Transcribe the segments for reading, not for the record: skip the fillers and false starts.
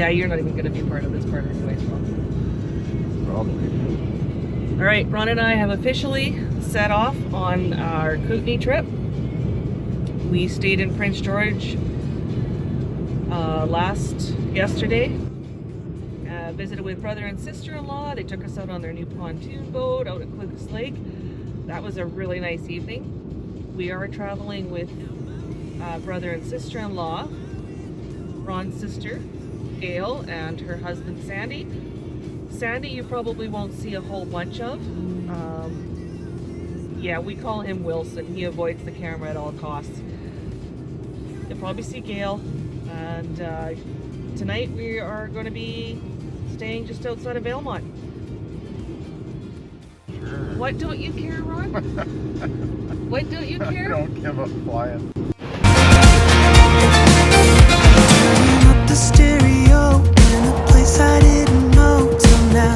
Yeah, you're not even going to be part of this part anyways, Probably. All right, Ron and I have officially set off on our Kootenay trip. We stayed in Prince George yesterday. Visited with brother and sister-in-law. They took us out on their new pontoon boat out at Kootenays Lake. That was a really nice evening. We are traveling with brother and sister-in-law, Ron's sister, Gail, and her husband, Sandy. Sandy you probably won't see a whole bunch of. Yeah, we call him Wilson. He avoids the camera at all costs. You'll probably see Gail. And tonight we are going to be staying just outside of Valemont. Sure. What don't you care, Ron? What don't you care? I don't give a flying. Turning up the stereo in a place I didn't know till now.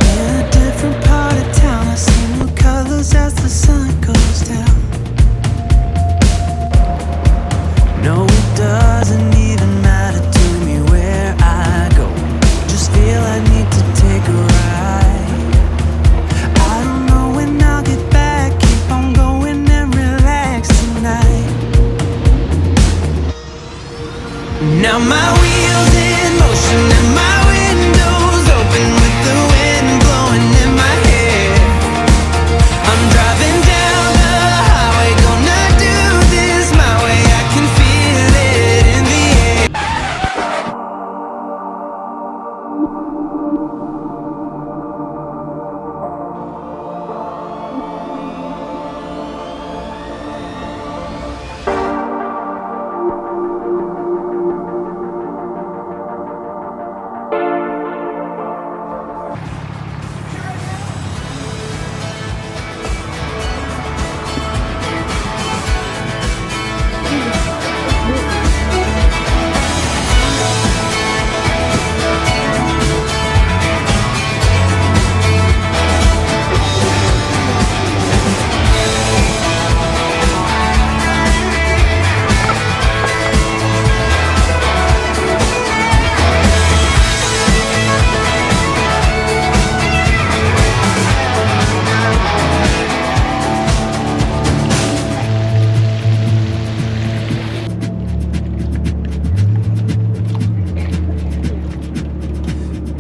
In a different part of town, I see new colors as the sun goes down. No, it doesn't even matter to me where I go. Just feel I need to take a ride. I don't know when I'll get back. Keep on going and relax tonight. Now my wheels in motion and my windows open with the wind blowing in my hair. I'm driving down the highway, gonna do this my way. I can feel it in the air.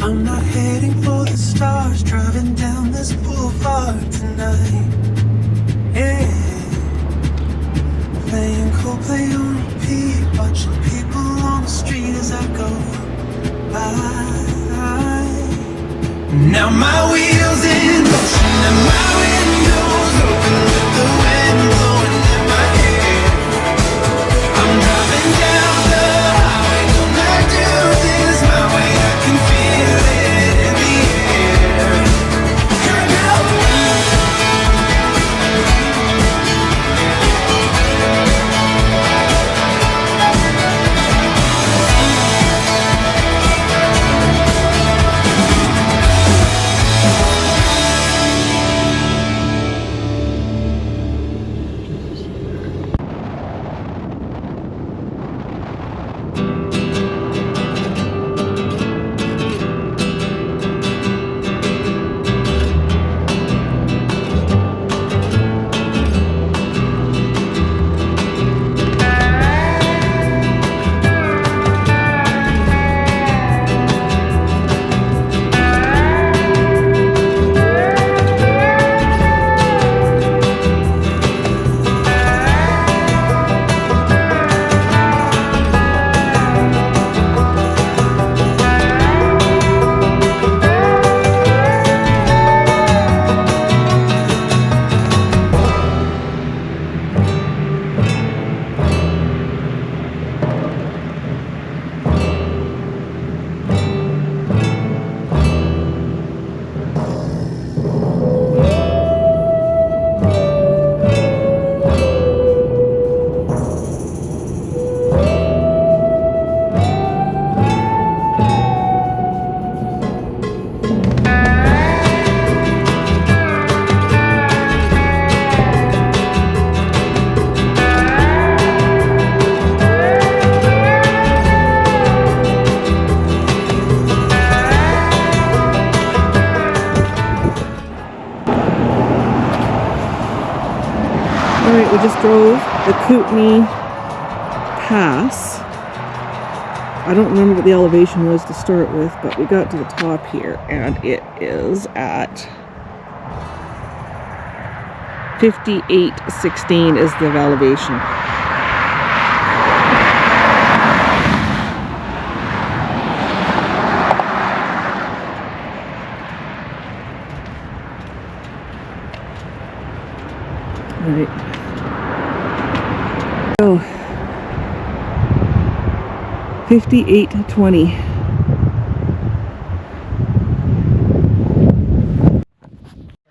I'm not heading for the stars, driving down this boulevard tonight. Yeah, playing Coldplay on repeat, watching people on the street as I go by. Now my wheels in motion and my windows open with the wind blowing in my hair. I'm driving down the highway, gonna do this my way. I can feel it in the air. Here I go. right, we just drove the Kootenay Pass. I don't remember what the elevation was to start with, but we got to the top here, and it is at 58.16 is the elevation. Right. Oh, 58.20.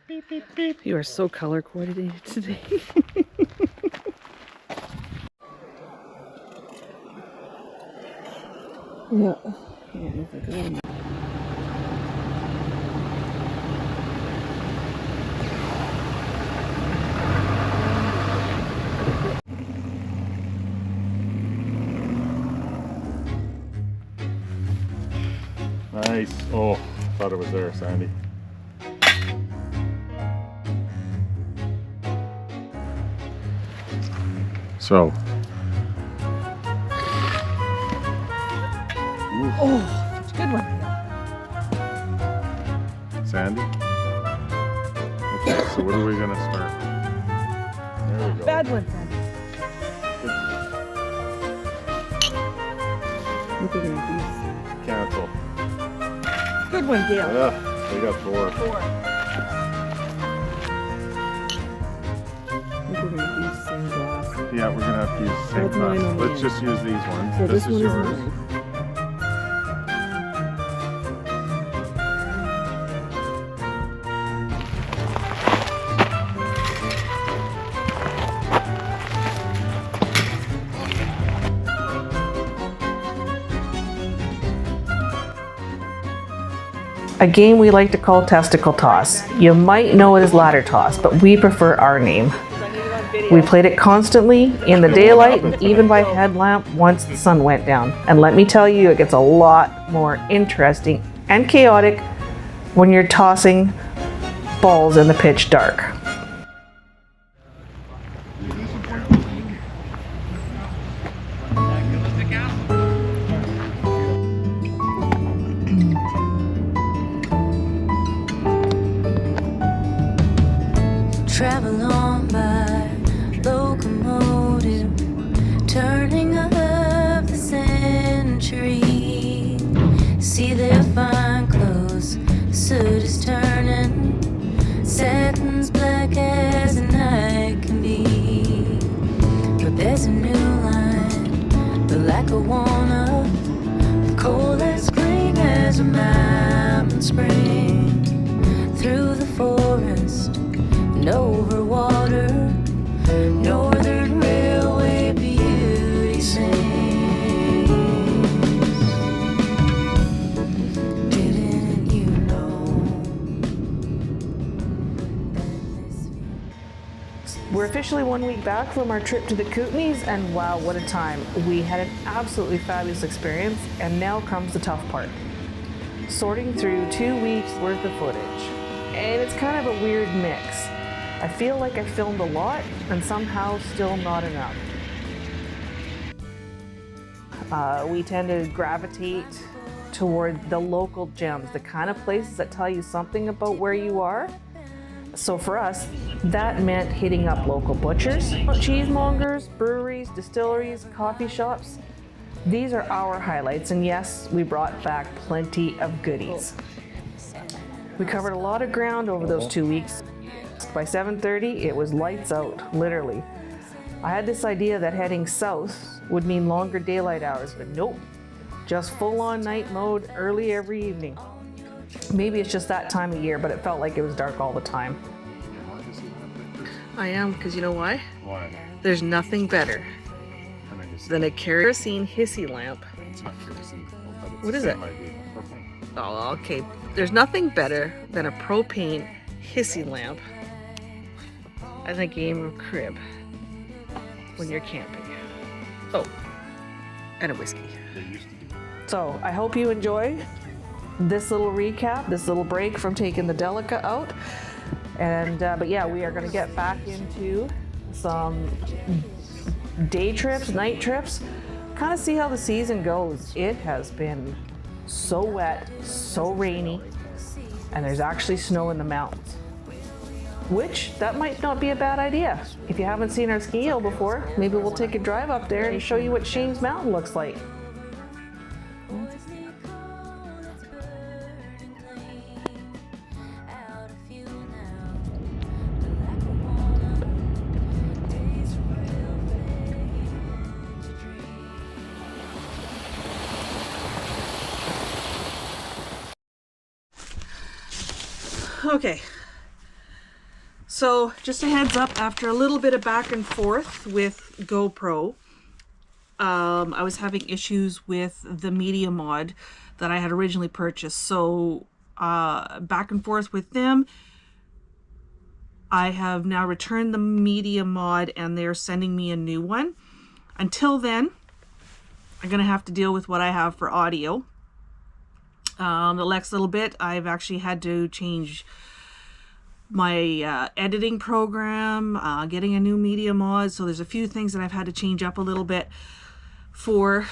Beep, beep, beep. You are so color coordinated today. Yeah. Nice. Oh, thought it was there, Sandy. So. Oh, it's a good one. Sandy. Okay, so what are we gonna start? There we go. Bad one, Sandy. Look at these. Cancel. Good one, Gail. Yeah, we got 4. 4. Look at these same glass. Yeah, we're gonna have to use the same That's mine glass. on the Let's end. just use these ones. So this is one yours. is mine. A game we like to call testicle toss. You might know it as ladder toss, but we prefer our name. We played it constantly in the daylight and even by headlamp once the sun went down. And let me tell you, it gets a lot more interesting and chaotic when you're tossing balls in the pitch dark. Travel on by locomotive, turning of the century. See their fine clothes, suit is turning, satin's black as the night can be. But there's a new line, the lack of wanna, cold as green as a mountain spring. Through the forest and over water, Northern Railway beauty sings. Didn't you know that this We're officially 1 week back from our trip to the Kootenays, and wow, what a time. We had an absolutely fabulous experience, and now comes the tough part. Sorting through 2 weeks worth of footage. And it's kind of a weird mix. I feel like I filmed a lot and somehow still not enough. We tend to gravitate toward the local gems, the kind of places that tell you something about where you are. So for us, that meant hitting up local butchers, cheesemongers, breweries, distilleries, coffee shops. These are our highlights, and yes, we brought back plenty of goodies. We covered a lot of ground over those 2 weeks. By 7:30, it was lights out, literally. I had this idea that heading south would mean longer daylight hours, but nope. Just full-on night mode early every evening. Maybe it's just that time of year, but it felt like it was dark all the time. I am, because you know why? Why? There's nothing better than a kerosene hissy lamp. It's not kerosene. But it's What the is same it? idea. Propane. Oh, okay. There's nothing better than a propane hissy lamp and a game of crib when you're camping. Oh, and a whiskey. They used to do. So I hope you enjoy this little recap, this little break from taking the Delica out. And but yeah, we are going to get back into some day trips, night trips, kind of see how the season goes. It has been so wet, so rainy, and there's actually snow in the mountains. Which, that might not be a bad idea. If you haven't seen our ski hill before, maybe we'll take a drive up there and show you what Shames Mountain looks like. Okay, so just a heads up, after a little bit of back and forth with GoPro, I was having issues with the media mod that I had originally purchased. So back and forth with them, I have now returned the media mod and they're sending me a new one. Until then, I'm going to have to deal with what I have for audio. The next little bit, I've actually had to change my editing program, getting a new media mod. So there's a few things that I've had to change up a little bit for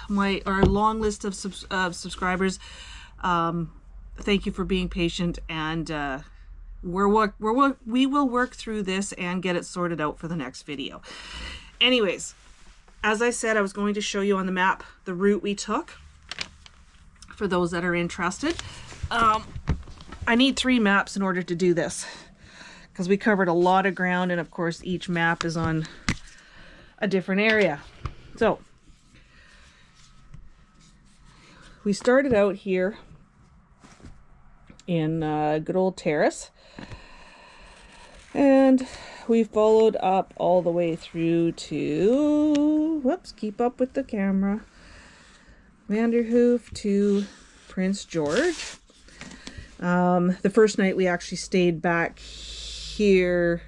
our long list of subscribers. Thank you for being patient, and we will work through this and get it sorted out for the next video. Anyways, as I said, I was going to show you on the map the route we took. For those that are interested, I need 3 maps in order to do this because we covered a lot of ground, and of course each map is on a different area. So we started out here in good old Terrace, and we followed up all the way through to, whoops, keep up with the camera, Vanderhoof to Prince George. The first night we actually stayed back here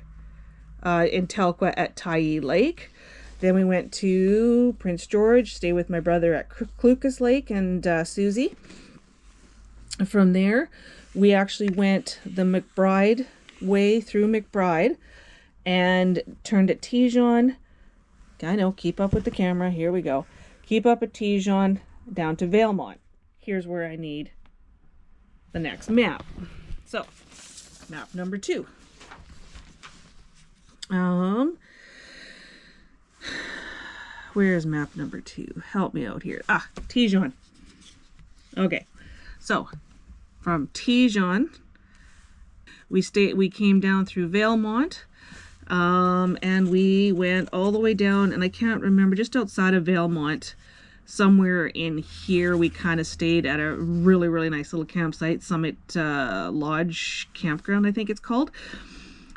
in Telkwa at Tyee Lake. Then we went to Prince George, stayed with my brother at Kootenays Lake and Susie. From there, we actually went the McBride way through McBride and turned at Tijon. I know, keep up with the camera. Here we go. Keep up at Tijon down to Valemont. Here's where I need the next map. So, map number 2. Where's map number 2? Help me out here. Ah, Tijon. Okay, so from Tijon, we came down through Valemont, and we went all the way down, and I can't remember, just outside of Valemont, somewhere in here, we kind of stayed at a really, really nice little campsite, Summit Lodge Campground, I think it's called.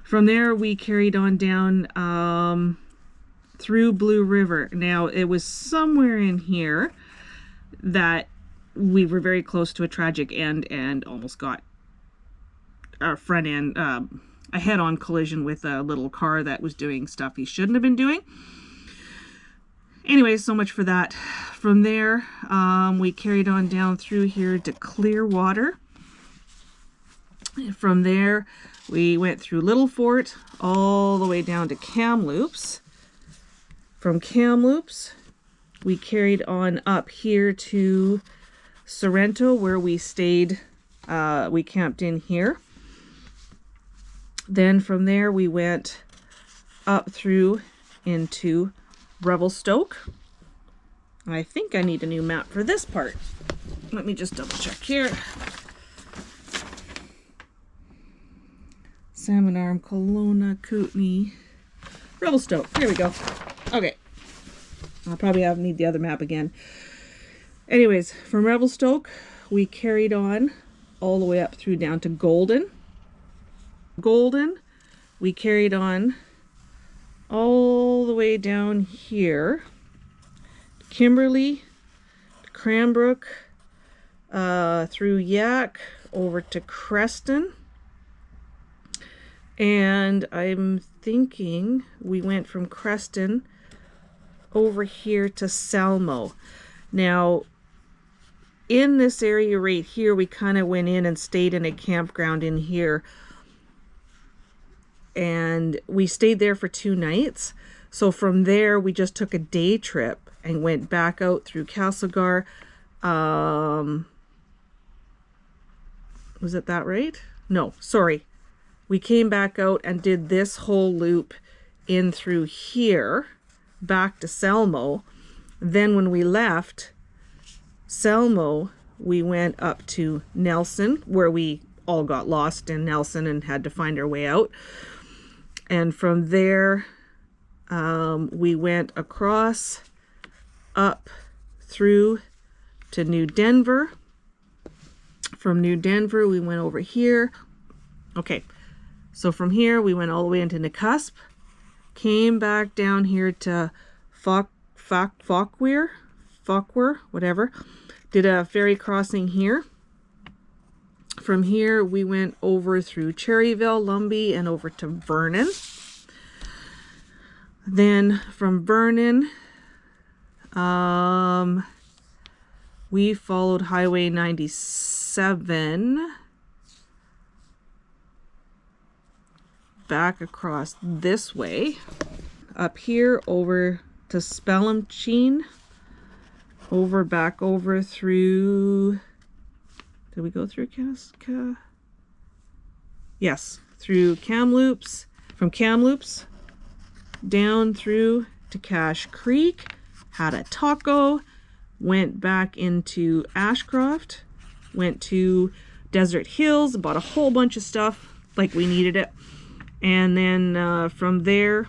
From there, we carried on down through Blue River. Now, it was somewhere in here that we were very close to a tragic end and almost got our front end, a head-on collision with a little car that was doing stuff he shouldn't have been doing. Anyway, so much for that. From there, we carried on down through here to Clearwater. From there, we went through Little Fort all the way down to Kamloops. From Kamloops, we carried on up here to Sorrento, where we stayed. We camped in here. Then from there, we went up through into Revelstoke. I think I need a new map for this part. Let me just double check here. Salmon Arm, Kelowna, Kootenay, Revelstoke. Here we go. Okay. I'll probably need the other map again. Anyways, from Revelstoke, we carried on all the way up through down to Golden. Golden, we carried on all the way down here, Kimberley, Cranbrook, through Yak, over to Creston, and I'm thinking we went from Creston over here to Salmo. Now, in this area right here, we kind of went in and stayed in a campground in here. and we stayed there for 2 nights. So from there, we just took a day trip and went back out through Castlegar. Was it that right? No, sorry. We came back out and did this whole loop in through here, back to Selmo. Then when we left Selmo, we went up to Nelson, where we all got lost in Nelson and had to find our way out. And from there, we went across, up through to New Denver. From New Denver, we went over here. Okay, so from here, we went all the way into Nakusp, came back down here to Fauquier, whatever. Did a ferry crossing here. From here, we went over through Cherryville, Lumbee, and over to Vernon. Then from Vernon, we followed Highway 97 back across this way, up here over to Spellamcheen, back over through, did we go through yes, through Kamloops, from Kamloops down through to Cache Creek, had a taco, went back into Ashcroft, went to Desert Hills, bought a whole bunch of stuff like we needed it. And then from there,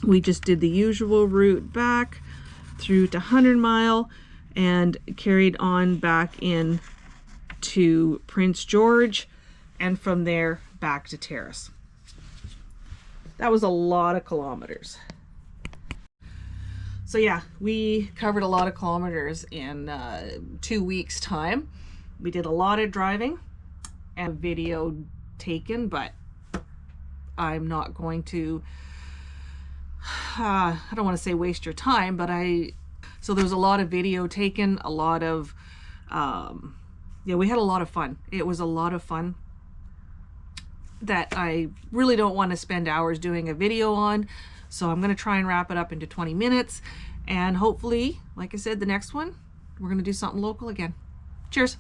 we just did the usual route back through to 100 Mile and carried on back in to Prince George, and from there back to Terrace. That was a lot of kilometers. So yeah, we covered a lot of kilometers in 2 weeks time. We did a lot of driving and video taken, but I'm not going to, I don't want to say waste your time, but so there was a lot of video taken, a lot of, yeah, we had a lot of fun. It was a lot of fun that I really don't want to spend hours doing a video on. So I'm going to try and wrap it up into 20 minutes. And hopefully, like I said, the next one, we're going to do something local again. Cheers.